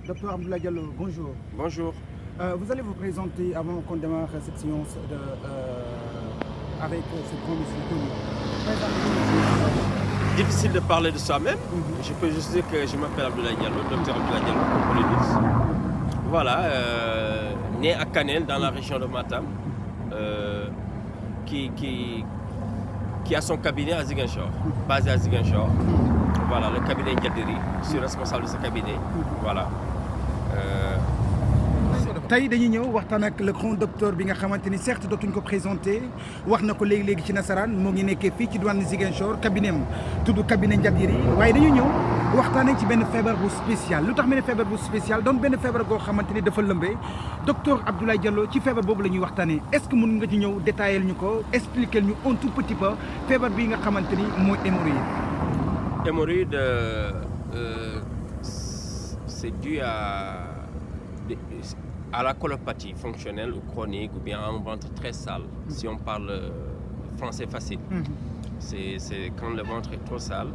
Docteur Abdoulaye Diallo, bonjour. Bonjour. Vous allez vous présenter avant qu'on démarre cette séance avec ce grand monsieur connu. Difficile de parler de soi-même. Je peux juste dire que je m'appelle Abdoulaye Diallo, docteur Abdoulaye Diallo, comme on le dit. Voilà, né à Kanel, dans la région de Matam, qui a son cabinet à Ziguinchor, basé à Ziguinchor. Voilà, le cabinet Ndiadiri, je suis responsable de ce cabinet. Voilà. tey dañuy ñëw waxtaan ak le grand docteur bi nga xamante ni certes dootuñ ko présenté wax na ko léegi ci nasaraan moo ngi nekkee fii ci douane Ziguinchor cabinet am tudd cabinet Ndiadiri waaye dañu ñëw waxtaan ci benn feebar bu spécial lu tax ma ne feebar bu spécial doon benn feebar goo xamante ni dafa lëmbee docteur Abdoulaye Diallo ci feebar boobu la ñuy waxtaanee est-ce que mën nga ci ñëw détailler ñu ko expliquer ñu un tout petit peu feebar bi nga xamante ni mooy hémorroïde. Hémorroïde, c'est dû à la colopathie fonctionnelle ou chronique ou bien à un ventre très sale, si on parle français facile. C'est quand le ventre est trop sale,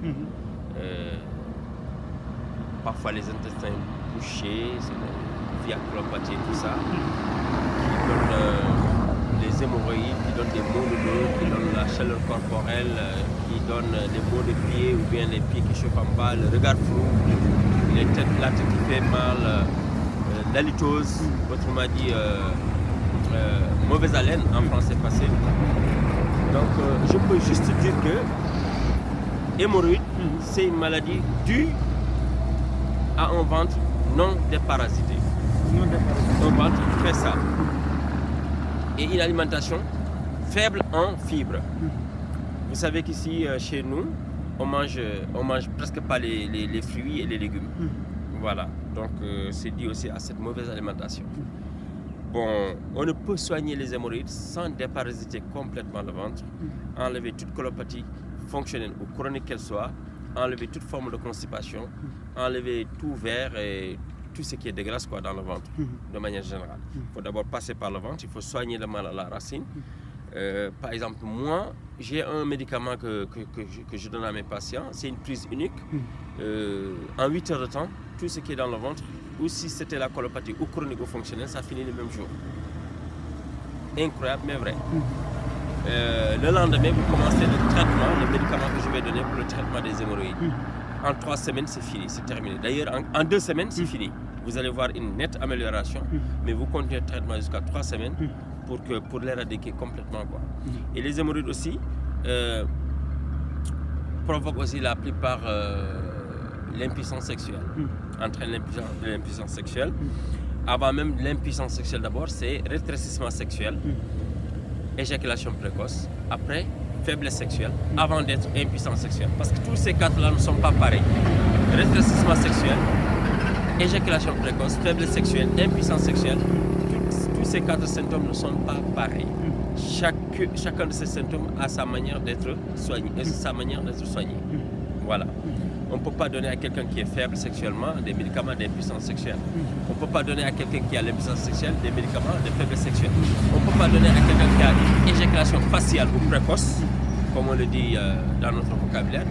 parfois les intestins bouchés, via colopathie et tout ça, qui donne les hémorroïdes, qui donnent des maux de dos, qui donnent la chaleur corporelle, qui donnent des maux de pieds ou bien les pieds qui chauffent en bas, le regard flou, la tête qui fait mal, l'halitose, autrement dit mauvaise haleine en français facile. Donc je peux juste dire que hémorroïde, c'est une maladie due à un ventre non déparasité. Un ventre très sale. Et une alimentation faible en fibres. Vous savez qu'ici, chez nous, on mange presque pas les fruits et les légumes. Voilà, donc c'est dû aussi à cette mauvaise alimentation. Bon, on ne peut soigner les hémorroïdes sans déparasiter complètement le ventre, enlever toute colopathie fonctionnelle ou chronique qu'elle soit, enlever toute forme de constipation, enlever tout verre et tout ce qui est dégueulasse dans le ventre, de manière générale. Il faut d'abord passer par le ventre, il faut soigner le mal à la racine. Par exemple, moi, j'ai un médicament que je donne à mes patients, c'est une prise unique. En 8 heures de temps, tout ce qui est dans le ventre, ou si c'était la colopathie ou chronique ou fonctionnelle, ça finit le même jour. Incroyable, mais vrai. Le lendemain, vous commencez le traitement, le médicament que je vais donner pour le traitement des hémorroïdes. En 3 semaines, c'est fini, c'est terminé. D'ailleurs, en 2 semaines, c'est fini. Vous allez voir une nette amélioration, mais vous continuez le traitement jusqu'à 3 semaines pour l'éradiquer complètement. Et les hémorroïdes aussi provoquent aussi la plupart l'impuissance sexuelle, entraîne l'impuissance sexuelle. Avant même l'impuissance sexuelle d'abord, c'est rétrécissement sexuel, éjaculation précoce, après faiblesse sexuelle, avant d'être impuissance sexuelle. Parce que tous ces quatre-là ne sont pas pareils. Rétrécissement sexuel, éjaculation précoce, faiblesse sexuelle, impuissance sexuelle, tous ces 4 symptômes ne sont pas pareils. Chacun de ces symptômes a sa manière d'être soigné. Voilà. On ne peut pas donner à quelqu'un qui est faible sexuellement des médicaments d'impuissance sexuelle. On ne peut pas donner à quelqu'un qui a l'impuissance sexuelle des médicaments de faiblesse sexuelle. On ne peut pas donner à quelqu'un qui a une éjaculation faciale ou précoce, comme on le dit dans notre vocabulaire.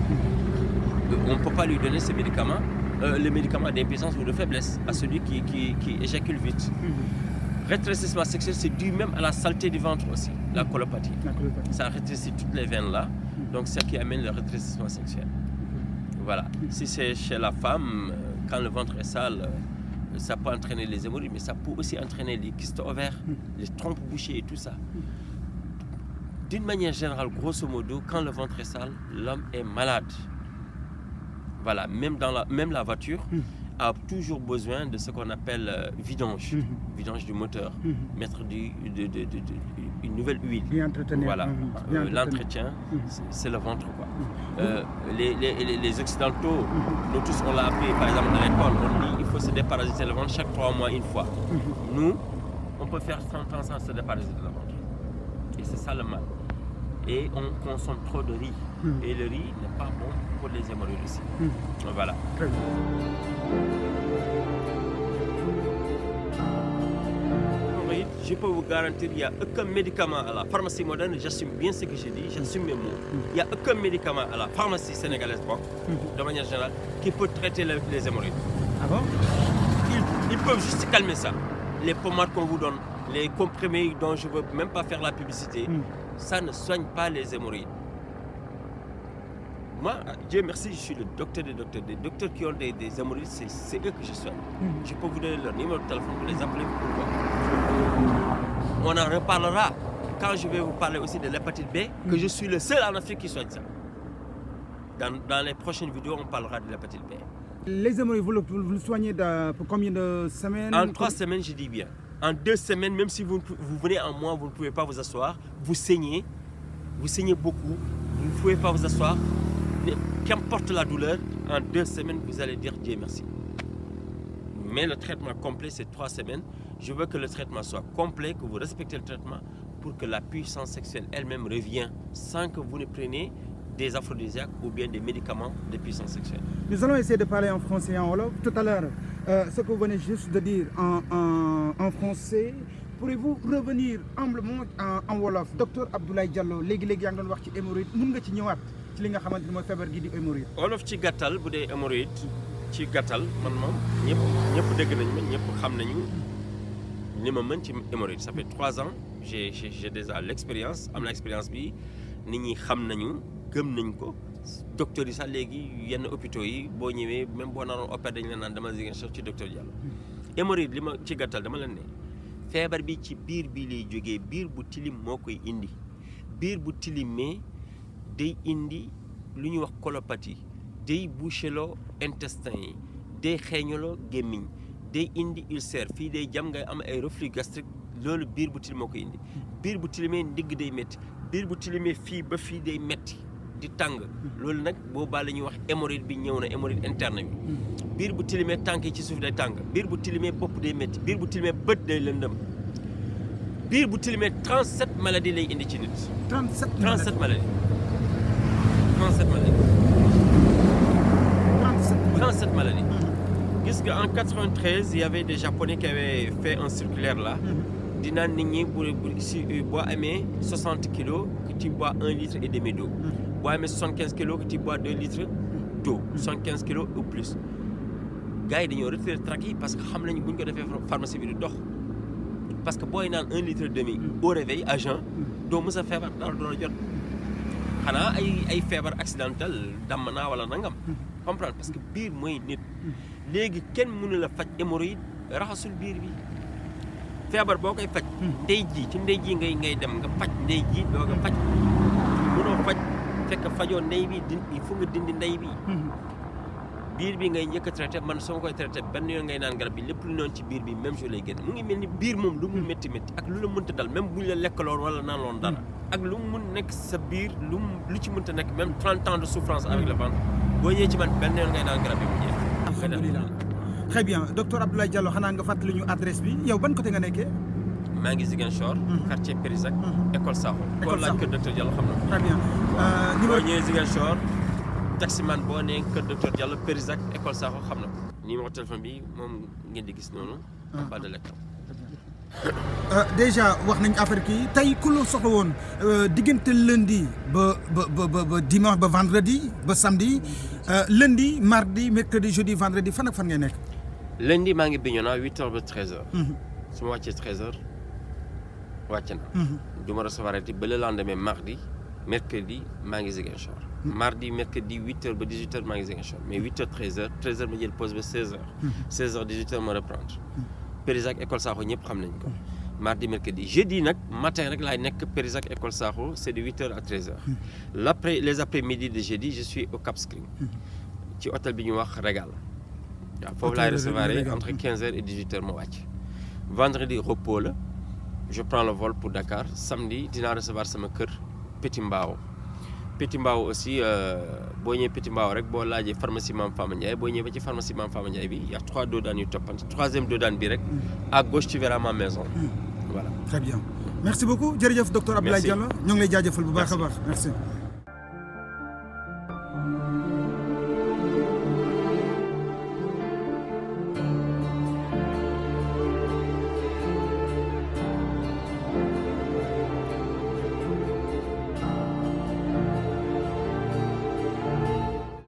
On ne peut pas lui donner ces médicaments, les médicaments d'impuissance ou de faiblesse à celui qui éjacule vite. Rétrécissement sexuel, c'est dû même à la saleté du ventre aussi, la colopathie. Ça rétrécit toutes les veines là, donc c'est ce qui amène le rétrécissement sexuel. Voilà. Si c'est chez la femme, quand le ventre est sale, ça peut entraîner les hémorroïdes, mais ça peut aussi entraîner les kystes ovaires, les trompes bouchées et tout ça. D'une manière générale, grosso modo, quand le ventre est sale, l'homme est malade. Voilà, même la voiture a toujours besoin de ce qu'on appelle vidange, vidange du moteur, mettre une nouvelle huile. Bien entretenir. Voilà, l'entretien, c'est le ventre les Occidentaux, nous tous on l'a appris par exemple à l'école, on dit qu'il faut se déparasiter le ventre chaque 3 mois une fois. Nous, on peut faire 100 ans sans se déparasiter le ventre. Et c'est ça le mal. Et on consomme trop de riz. Et le riz n'est pas bon pour les hémorroïdes aussi. Voilà. Très bien. Je peux vous garantir qu'il n'y a aucun médicament à la pharmacie moderne, j'assume bien ce que je dis, j'assume mes mots. Il n'y a aucun médicament à la pharmacie sénégalaise, de manière générale, qui peut traiter les hémorroïdes. Ah bon? Il Ils peuvent juste calmer ça. Les pommades qu'on vous donne, les comprimés dont je ne veux même pas faire la publicité, ça ne soigne pas les hémorroïdes. Moi, Dieu merci, je suis le docteur des docteurs. Des docteurs qui ont des hémorroïdes, c'est eux que je soigne. Je peux vous donner leur numéro de téléphone, vous les appelez pour voir. On en reparlera quand je vais vous parler aussi de l'hépatite B, que je suis le seul en Afrique qui soigne ça. Dans les prochaines vidéos, on parlera de l'hépatite B. Les hémorroïdes, vous le soignez pour combien de semaines? En 3 semaines, je dis bien. En 2 semaines, même si vous venez en mois, vous ne pouvez pas vous asseoir. Vous saignez beaucoup, vous ne pouvez pas vous asseoir. Qu'importe la douleur, en 2 semaines, vous allez dire Dieu merci. Mais le traitement complet, c'est 3 semaines. Je veux que le traitement soit complet, que vous respectez le traitement pour que la puissance sexuelle elle-même revienne sans que vous ne preniez des aphrodisiaques ou bien des médicaments de puissance sexuelle. Nous allons essayer de parler en français et en wolof. Tout à l'heure, ce que vous venez juste de dire en français, pourriez-vous revenir humblement en wolof? Docteur Abdoulaye Diallo, léegi-léegi yaa ngi doon wax ci hémorroïde, mun nga ci ñëwaat ci li nga xamante ni mooy feebar gi di hémorroïde. Wolof ci gàttal bu dee hémorroïde ci gàttal man moom ñëpp dégg nañ ma ñëpp xam nañu li ma mën ci hémorroïde. Ça fait 3 ans j'ai déjà l'expérience am na expérience bi nit ñi xam nañu gëm nañ ko docteur yi sax léegi yenn hôpitaux yi boo ñëwee même boo naroon opéré dañ la naan dama Ziguinchor ci docteur Diallo. Hémorroïde li ma ci gàttal dama leen ne feebar bi ci biir bi lay jógee biir bu tilim moo koy indi biir bu tilimee day indi lu ñuy wax colopathie day boucheloo intestin yi day xeeñaloo gémmiñ day indi ulcère fii day jam ngay am ay reflux gastrique loolu biir bu tilim moo koy indi biir bu tilimee ndigg day métti biir bu tilimee fii ba fii day métti di tàng loolu nag boobaa la ñuy wax hémorroïde bi ñëw na hémorroïde interne bi biir bu tilimee tànk yi ci suuf day tàng biir bu tilimee bopp day métti biir bu tilimee bët day lëndëm biir bu tilimee 37 maladies lay indi ci nit. 37 maladies. 37 maladies. Gis nga en 93 il y avait des Japonais qui avaient fait un circulaire là. di naan nit ñi si boo amee 60 kilos que tu bois 1 litre et demi d'eau. boo amee 75 kilos que tu bois 2 litres d'eau. 75 kilos ou plus. gars yi dañoo retiré trac yi parce que xam nañu bu ñu ko defee pharmacie bi du dox. parce que booy naan 1 litre et demi au réveil à jeun doo mës a feebar dara doo jot. xanaa ay feebar accidentel damm naa wala nangam. comprendre parce que biir mooy nit. léegi kenn mënu la faj hémorroïde raxasul biir bi. feebar boo koy faj. ndey ji ci ndey ji ngay dem nga faj ndey ji doo nga faj. mënoo faj fekk fajoo ndey bi il faut nga dindi ndey bi. biir bi ngay njëkk a traité man soo koy traité benn yoon ngay naan garab bi lépp lu noonu ci biir bi même jour lay génn mu ngi mel ni biir moom lu mu métti ak lu la mënta dal même buñ la lekkaloon wala naan loon dara. ak lu mu mun nekk sa biir lu ci mënta nekk même 30 ans de souffrance avec le ventre boo ñëwee ci man benn yoon ngay naan garab bi mu jeex. alhamdulilah très bien docteur Abdoulaye Diallo xanaa nga fàttali ñu adresse bi yow ban côté nga nekkee. maa ngi Ziguinchor. quartier Périsac. école Sakho. école Sakho laaj kër docteur Diallo xam na. très bien. boo ñëwee Ziguinchor taximan boo nee kër docteur Diallo Périsac école Sakho xam na ko. numéro téléphone bi moom ngeen di gis noonu. en bas de l'écran. déjà wax nañ affaire kii tey ku la soxla woon diggante lundi ba dimanche ba vendredi ba samedi lundi mardi mercredi jeudi vendredi fan ak fan ngay nekk. lundi maa ngi Bignona 8h ba 13h. su ma wàccee 13h wàcc na. du ma recevoir ati ba le lendemain mardi mercredi maa ngi Ziguinchor. mardi mercredi 8h ba 18h maa ngi Ziguinchor mais 8h 13h 13h ma jël pause ba 16h. 16h 18h ma reprendre. Périsac école Sakho ñëpp xam nañ ko. mardi mercredi jeudi nag matin rek laay nekk Périsac école Sakho c'est de 8h à 13h. les après-midi de jeudi je suis au Cap Skirring. ci hôtel bi ñu wax Régal. waaw foofu laay recevoir entre 15h et 18h ma wàcc. vendredi repos la je prends le vol pour Dakar samedi dinaa recevoir sama kër Petit Mbao. Petit Mbao aussi boo ñëwee Petit Mbao rek boo laajee pharmacie Mame Fama Ndiaye boo ñëwee ba ci pharmacie Mame Fama Ndiaye bi y a 3 doodaan yu toppante 3e doodaan bi rek à gauche tu verras ma maison. voilà. très bien merci beaucoup jërëjëf docteur Abdoulaye Diallo ñoo ngi lay jaajëfal bu baax a baax merci.